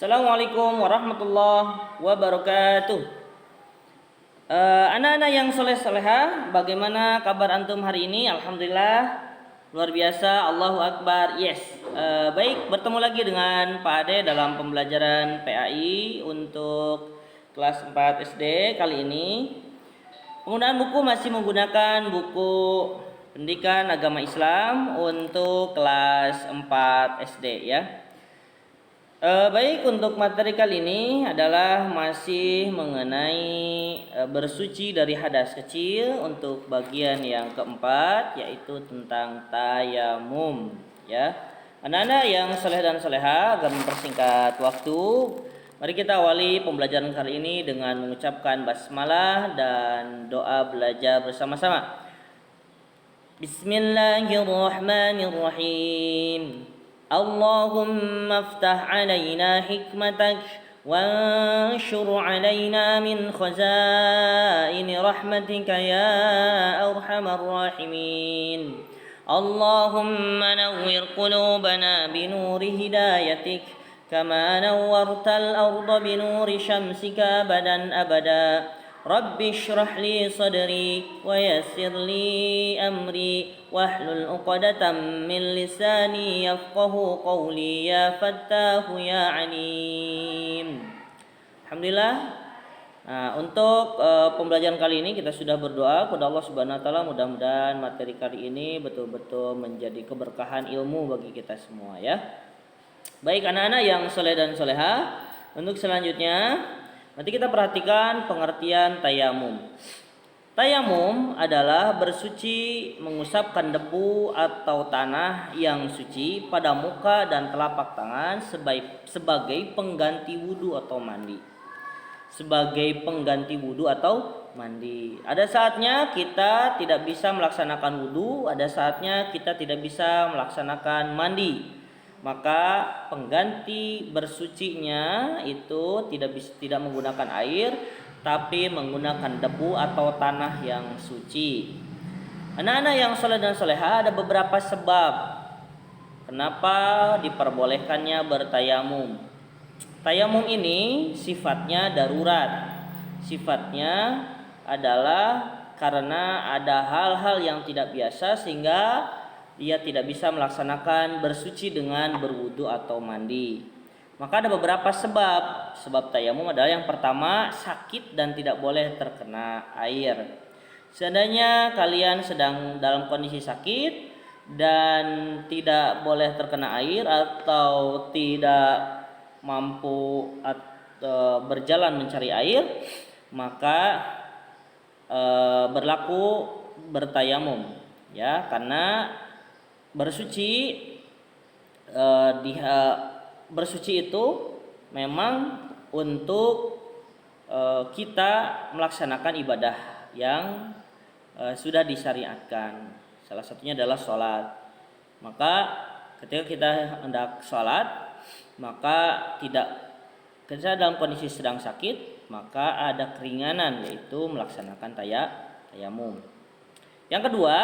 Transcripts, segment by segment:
Assalamualaikum warahmatullahi wabarakatuh. Anak-anak yang soleh-soleha, bagaimana kabar antum hari ini? Alhamdulillah, luar biasa, Allahu Akbar. Yes. Baik, bertemu lagi dengan Pak Ade dalam pembelajaran PAI untuk kelas 4 SD kali ini. Penggunaan buku masih menggunakan buku pendidikan agama Islam untuk kelas 4 SD ya. Baik, untuk materi kali ini adalah masih mengenai bersuci dari hadas kecil untuk bagian yang keempat, yaitu tentang tayamum ya. Anak-anak yang soleh dan soleha, agar mempersingkat waktu, mari kita awali pembelajaran kali ini dengan mengucapkan basmalah dan doa belajar bersama-sama. Bismillahirrahmanirrahim. اللهم افتح علينا حكمتك وانشر علينا من خزائن رحمتك يا أرحم الراحمين اللهم نور قلوبنا بنور هدايتك كما نورت الأرض بنور شمسك أبدا أبدا رب اشرح لي صدري ويسر لي أمري واحلل عقدة من لساني يفقه قولي يا فتاح يا عليم. Alhamdulillah. Nah, untuk pembelajaran kali ini kita sudah berdoa kepada Allah Subhanahu wa taala, mudah-mudahan materi kali ini betul-betul menjadi keberkahan ilmu bagi kita semua ya. Baik anak-anak yang soleh dan soleha, untuk selanjutnya nanti kita perhatikan pengertian tayamum. Tayamum adalah bersuci mengusapkan debu atau tanah yang suci pada muka dan telapak tangan sebagai pengganti wudu atau mandi. Sebagai pengganti wudu atau mandi. Ada saatnya kita tidak bisa melaksanakan wudu, ada saatnya kita tidak bisa melaksanakan mandi. Maka pengganti bersucinya itu tidak menggunakan air, tapi menggunakan debu atau tanah yang suci. Anak-anak yang soleh dan soleha, ada beberapa sebab kenapa diperbolehkannya bertayamum. Tayamum ini sifatnya darurat. Sifatnya adalah karena ada hal-hal yang tidak biasa sehingga dia tidak bisa melaksanakan bersuci dengan berwudu atau mandi. Maka ada beberapa sebab. Sebab tayamum adalah yang pertama, sakit dan tidak boleh terkena air. Seandainya kalian sedang dalam kondisi sakit dan tidak boleh terkena air atau tidak mampu berjalan mencari air, maka berlaku bertayamum ya, karena bersuci bersuci itu memang untuk kita melaksanakan ibadah yang sudah disyariatkan. Salah satunya adalah sholat. Maka ketika kita hendak sholat, maka ketika dalam kondisi sedang sakit, maka ada keringanan, yaitu melaksanakan tayamum. Yang kedua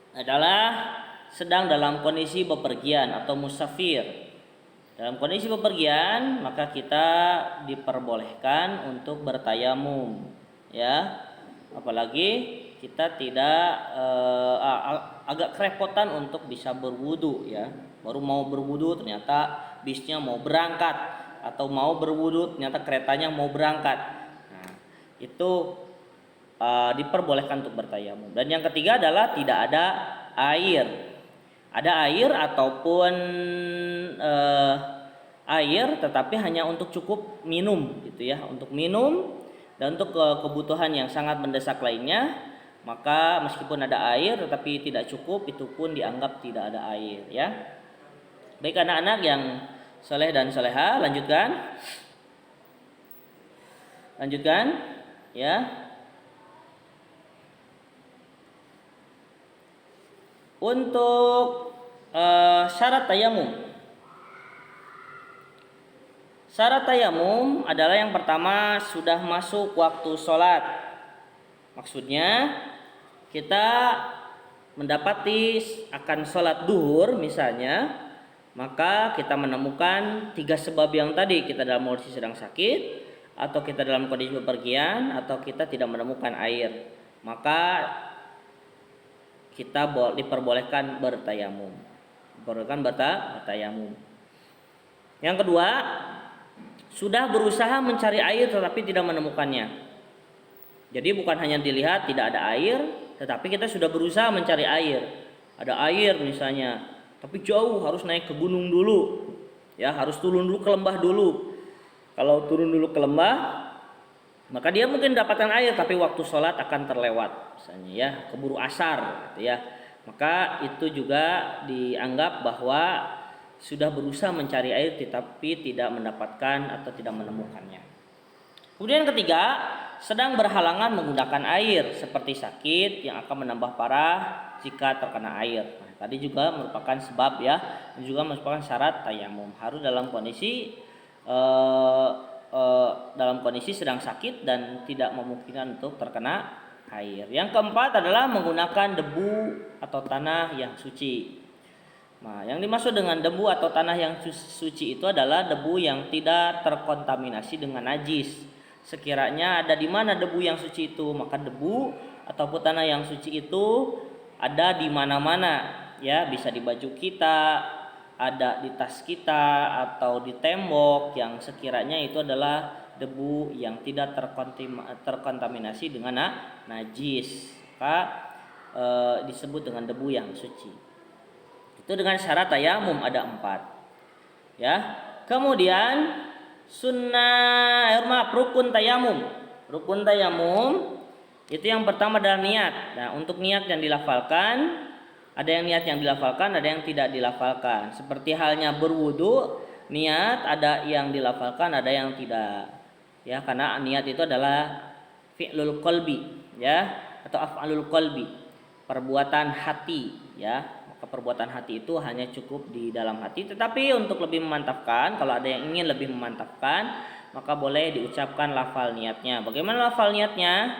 adalah sedang dalam kondisi bepergian atau musafir. Dalam kondisi bepergian, maka kita diperbolehkan untuk bertayamum ya. Apalagi kita tidak agak kerepotan untuk bisa berwudu ya. Baru mau berwudu ternyata bisnya mau berangkat, atau mau berwudu ternyata keretanya mau berangkat. Nah, itu diperbolehkan untuk bertayamum. Dan yang ketiga adalah tidak ada air. Ada air ataupun air tetapi hanya untuk cukup minum gitu ya, untuk minum dan untuk kebutuhan yang sangat mendesak lainnya, maka meskipun ada air tetapi tidak cukup, itu pun dianggap tidak ada air ya. Baik anak-anak yang soleh dan soleha, lanjutkan ya. Untuk syarat tayamum. Syarat tayamum adalah yang pertama, sudah masuk waktu sholat. Maksudnya kita mendapati akan sholat duhur misalnya, maka kita menemukan 3 sebab yang tadi, kita dalam kondisi sedang sakit, atau kita dalam kondisi bepergian, atau kita tidak menemukan air, maka kita diperbolehkan bertayamum. Bertayamum. Yang kedua, sudah berusaha mencari air tetapi tidak menemukannya. Jadi bukan hanya dilihat tidak ada air, tetapi kita sudah berusaha mencari air. Ada air misalnya, tapi jauh, harus naik ke gunung dulu. Ya, harus turun dulu ke lembah dulu. Kalau turun dulu ke lembah, maka dia mungkin dapatkan air tapi waktu sholat akan terlewat. Misalnya ya, keburu asar gitu ya. Maka itu juga dianggap bahwa sudah berusaha mencari air tetapi tidak mendapatkan atau tidak menemukannya. Kemudian yang ketiga, sedang berhalangan menggunakan air seperti sakit yang akan menambah parah jika terkena air. Nah, tadi juga merupakan sebab ya, dan juga merupakan syarat tayamum. Harus dalam kondisi sedang sakit dan tidak memungkinkan untuk terkena air. Yang keempat adalah menggunakan debu atau tanah yang suci. Nah, yang dimaksud dengan debu atau tanah yang suci itu adalah debu yang tidak terkontaminasi dengan najis. Sekiranya ada di mana debu yang suci itu, maka debu ataupun tanah yang suci itu ada di mana-mana, ya, bisa di baju kita, ada di tas kita atau di tembok yang sekiranya itu adalah debu yang tidak terkontaminasi dengan najis, maka disebut dengan debu yang suci. Itu dengan syarat tayamum ada 4. Ya. Kemudian rukun tayamum. Rukun tayamum itu yang pertama adalah niat. Nah, untuk niat yang dilafalkan, ada yang niat yang dilafalkan, ada yang tidak dilafalkan. Seperti halnya berwudu, niat ada yang dilafalkan, ada yang tidak. Ya, karena niat itu adalah fi'lul qalbi, ya, atau af'alul qalbi, perbuatan hati, ya. Maka perbuatan hati itu hanya cukup di dalam hati. Tetapi untuk lebih memantapkan, kalau ada yang ingin lebih memantapkan, maka boleh diucapkan lafal niatnya. Bagaimana lafal niatnya?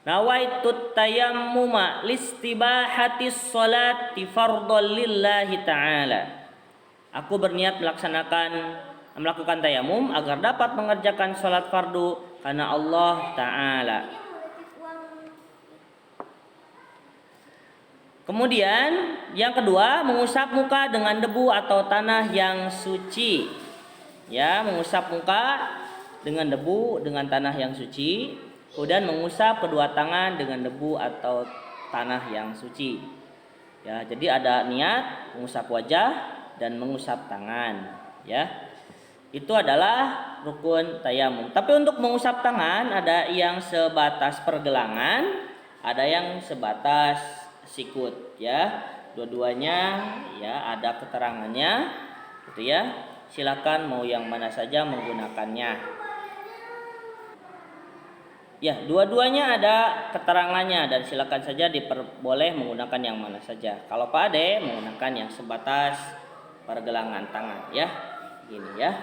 Nawaitut tayammuma listibahatis sholati fardhon lillahi ta'ala. Aku berniat melakukan tayamum agar dapat mengerjakan sholat fardu karena Allah Ta'ala. Kemudian yang kedua, mengusap muka dengan debu atau tanah yang suci. Ya, mengusap muka dengan debu dengan tanah yang suci. Kemudian mengusap kedua tangan dengan debu atau tanah yang suci. Ya, jadi ada niat mengusap wajah dan mengusap tangan. Ya, itu adalah rukun tayamum. Tapi untuk mengusap tangan ada yang sebatas pergelangan, ada yang sebatas sikut, ya. Dua-duanya ya ada keterangannya, gitu ya. Silakan mau yang mana saja menggunakannya. Ya, dua-duanya ada keterangannya dan silakan saja boleh menggunakan yang mana saja. Kalau Pak Ade menggunakan yang sebatas pergelangan tangan, ya. Gini ya.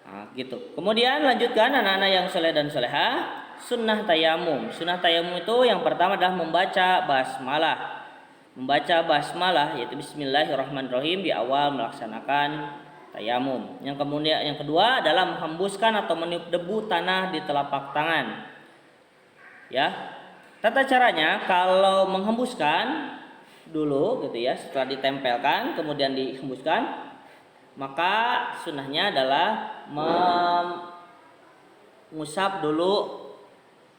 Nah, gitu. Kemudian lanjutkan anak-anak yang soleh dan soleha. Sunnah tayamum. Sunnah tayamum itu yang pertama adalah membaca basmalah. Membaca basmalah yaitu bismillahirrahmanirrahim di awal melaksanakan tayamum. Yang kedua adalah menghembuskan atau meniup debu tanah di telapak tangan. Ya. Tata caranya kalau menghembuskan dulu gitu ya, setelah ditempelkan kemudian dihembuskan, maka sunnahnya adalah mengusap dulu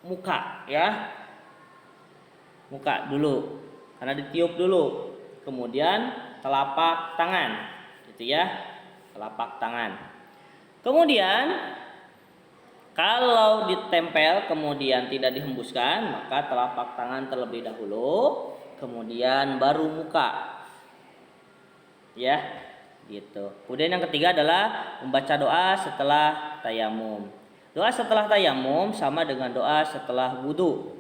muka, ya, muka dulu karena ditiup dulu, kemudian telapak tangan, gitu ya, telapak tangan. Kemudian kalau ditempel kemudian tidak dihembuskan, maka telapak tangan terlebih dahulu, kemudian baru muka, ya, gitu. Kemudian yang ketiga adalah membaca doa setelah tayamum. Doa setelah tayamum sama dengan doa setelah wudu.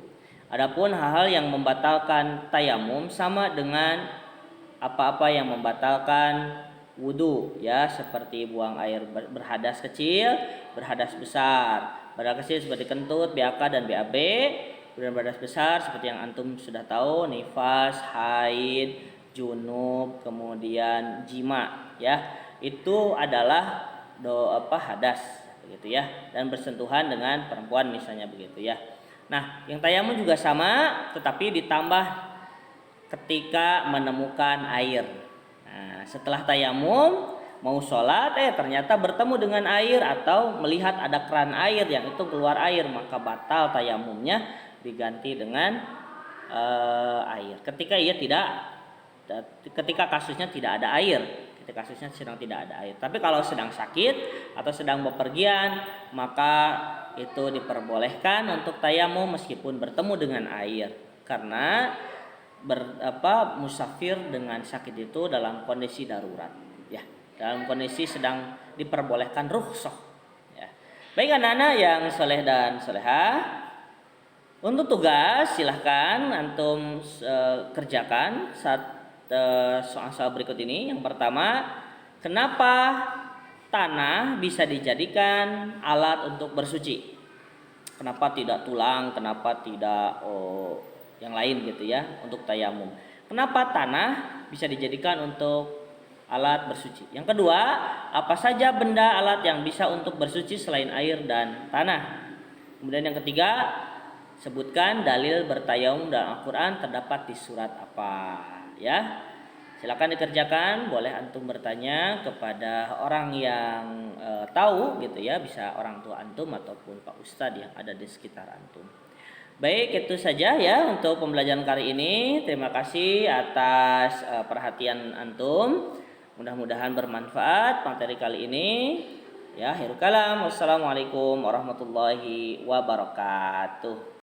Adapun hal-hal yang membatalkan tayamum sama dengan apa-apa yang membatalkan wudu, ya, seperti buang air berhadas kecil, berhadas besar. Berhadas kecil seperti kentut, BAK dan BAB. Kemudian berhadas besar seperti yang antum sudah tahu, nifas, haid, junub, kemudian jima ya. Itu adalah hadas begitu ya, dan bersentuhan dengan perempuan misalnya begitu ya. Nah, yang tayamum juga sama tetapi ditambah ketika menemukan air. Nah, setelah tayamum mau sholat ternyata bertemu dengan air atau melihat ada keran air yang itu keluar air, maka batal tayamumnya, diganti dengan air. Ketika kasusnya tidak ada air, ketika kasusnya sedang tidak ada air. Tapi kalau sedang sakit atau sedang bepergian, maka itu diperbolehkan untuk tayamum meskipun bertemu dengan air, karena musafir dengan sakit itu dalam kondisi darurat ya, dalam kondisi sedang diperbolehkan rukhsah ya. Baik anak-anak yang soleh dan solehah, untuk tugas silahkan antum kerjakan saat soal-soal berikut ini. Yang pertama, kenapa tanah bisa dijadikan alat untuk bersuci? Kenapa tidak tulang? Kenapa tidak yang lain gitu ya untuk tayamum? Kenapa tanah bisa dijadikan untuk alat bersuci? Yang kedua, apa saja benda alat yang bisa untuk bersuci selain air dan tanah? Kemudian yang ketiga, sebutkan dalil bertayamum dalam Al-Quran terdapat di surat apa ya. Silakan dikerjakan, boleh antum bertanya kepada orang yang tahu gitu ya, bisa orang tua antum ataupun Pak Ustadz yang ada di sekitar antum. Baik, itu saja ya untuk pembelajaran kali ini. Terima kasih atas perhatian antum. Mudah-mudahan bermanfaat materi kali ini. Ya, akhirul kalam. Wassalamualaikum warahmatullahi wabarakatuh.